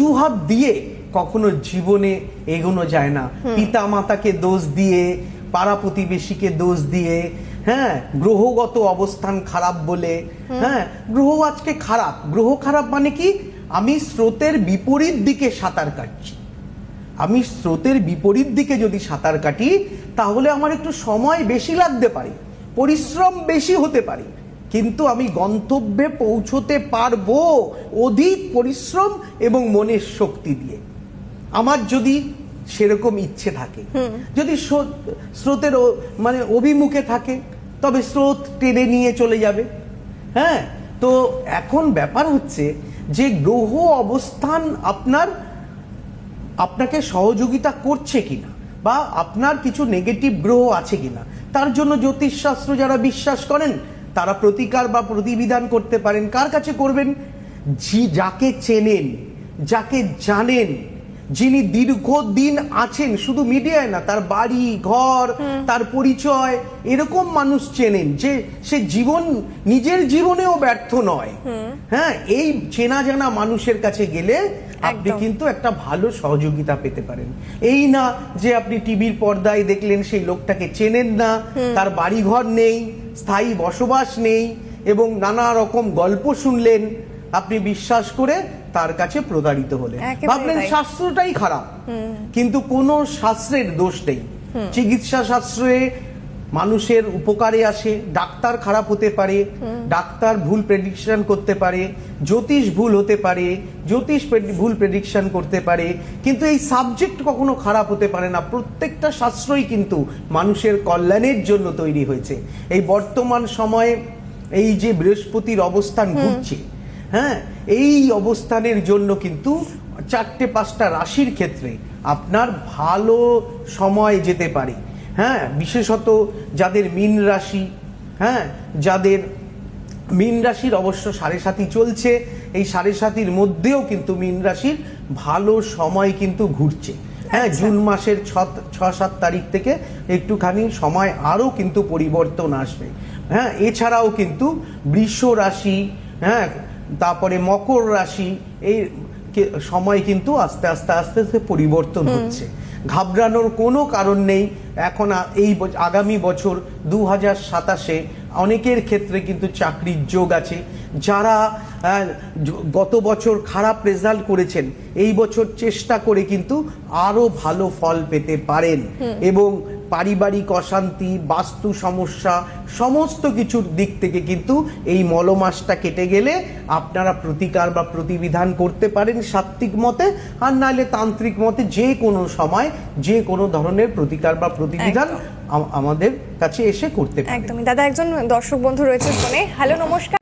অজুহাত দিয়ে কখনো জীবনে এগোনো যায় না। পিতা মাতাকে দোষ দিয়ে, পাড়া প্রতিবেশীকে দোষ দিয়ে, হ্যাঁ, গ্রহগত অবস্থান খারাপ বলে, হ্যাঁ, গ্রহ আজকে খারাপ। গ্রহ খারাপ মানে কি? আমি স্রোতের বিপরীত দিকে সাঁতার কাটছি। আমি স্রোতের বিপরীত দিকে যদি সাঁতার কাটি তাহলে আমার একটু সময় বেশি লাগতে পারে, পরিশ্রম বেশি হতে পারে, কিন্তু আমি গন্তব্যে পৌঁছতে পারবো অধিক পরিশ্রম এবং মনের শক্তি দিয়ে। আমার যদি সেরকম ইচ্ছে থাকে, যদি স্রোতের মানে অভিমুখে থাকে, তবে স্রোত টেনে নিয়ে চলে যাবে। হ্যাঁ, তো এখন ব্যাপার হচ্ছে যে গ্রহ অবস্থান আপনাকে সহযোগিতা করছে কিনা, বা আপনার কিছু নেগেটিভ গ্রহ আছে কিনা। তার জন্য জ্যোতিষশাস্ত্র যারা বিশ্বাস করেন তারা প্রতিকার বা প্রতিবিধান করতে পারেন। কার কাছে করবেন? যাকে চেনেন, যাকে জানেন, যিনি দীর্ঘদিন আছেন, শুধু মিডিয়ায় না, তার বাড়ি ঘর, তার পরিচয়, এরকম মানুষ চেনেন যে সে নিজের জীবনেও ব্যর্থ নয়। হ্যাঁ, এই চেনা জানা মানুষের কাছে গেলে আপনি কিন্তু একটা ভালো সহযোগিতা পেতে পারেন। এই না যে আপনি টিভির পর্দায় দেখলেন, সেই লোকটাকে চেনেন না, তার বাড়ি ঘর নেই, স্থায়ী বসবাস নেই, এবং নানা রকম গল্প শুনলেন, আপনি বিশ্বাস করে তার কাছে প্রতারিত হলেন, ভাবলেন শাস্ত্রটাই খারাপ। কিন্তু কোনো শাস্ত্রের দোষ নেই। চিকিৎসা শাস্ত্রে মানুষের উপকারে আসে। ডাক্তার খারাপ হতে পারে, ডাক্তার ভুল প্রেডিকশন করতে পারে, জ্যোতিষ ভুল হতে পারে, জ্যোতিষ ভুল প্রেডিকশন করতে পারে, কিন্তু এই সাবজেক্ট কখনো খারাপ হতে পারে না। প্রত্যেকটা শাস্ত্রই কিন্তু মানুষের কল্যাণের জন্য তৈরি হয়েছে। এই বর্তমান সময়ে এই যে বৃহস্পতির অবস্থান ঘুরছে, হ্যাঁ, এই অবস্থানের জন্য কিন্তু 4-5টা রাশির ক্ষেত্রে আপনার ভালো সময় যেতে পারে। হ্যাঁ, বিশেষত যাদের মীন রাশি, হ্যাঁ, যাদের মীন রাশির অবশ্য 7.5 চলছে, এই 7.5 মধ্যেও কিন্তু মীন রাশির ভালো সময় কিন্তু ঘুরছে। হ্যাঁ, জুন মাসের 6-7 তারিখ থেকে একটুখানি সময় আরও কিন্তু পরিবর্তন আসবে। হ্যাঁ, এছাড়াও কিন্তু বৃষ রাশি, হ্যাঁ, তারপরে মকর রাশি, এই সময় কিন্তু আস্তে আস্তে আস্তে আস্তে পরিবর্তন হচ্ছে। ঘাবড়ানোর কোনো কারণ নেই। এখন এই আগামী বছর 2027-এ অনেকের ক্ষেত্রে কিন্তু চাকরির যোগ আছে। যারা গত বছর খারাপ রেজাল্ট করেছেন, এই বছর চেষ্টা করে কিন্তু আরো ভালো ফল পেতে পারেন, এবং পারিবারিক অশান্তি, বাস্তু সমস্যা, সমস্ত কিছুর দিক থেকে কিন্তু এই মলমাসটা কেটে গেলে আপনারা প্রতিকার বা প্রতিবিধান করতে পারেন সাত্ত্বিক মতে, আর নাহলে তান্ত্রিক মতে যে কোনো সময় যে কোনো ধরনের প্রতিকার বা প্রতিবিধান আমাদের কাছে এসে করতে পারেন। একদমই। দাদা, একজন দর্শক বন্ধু রয়েছে ফোনে। হ্যালো, নমস্কার।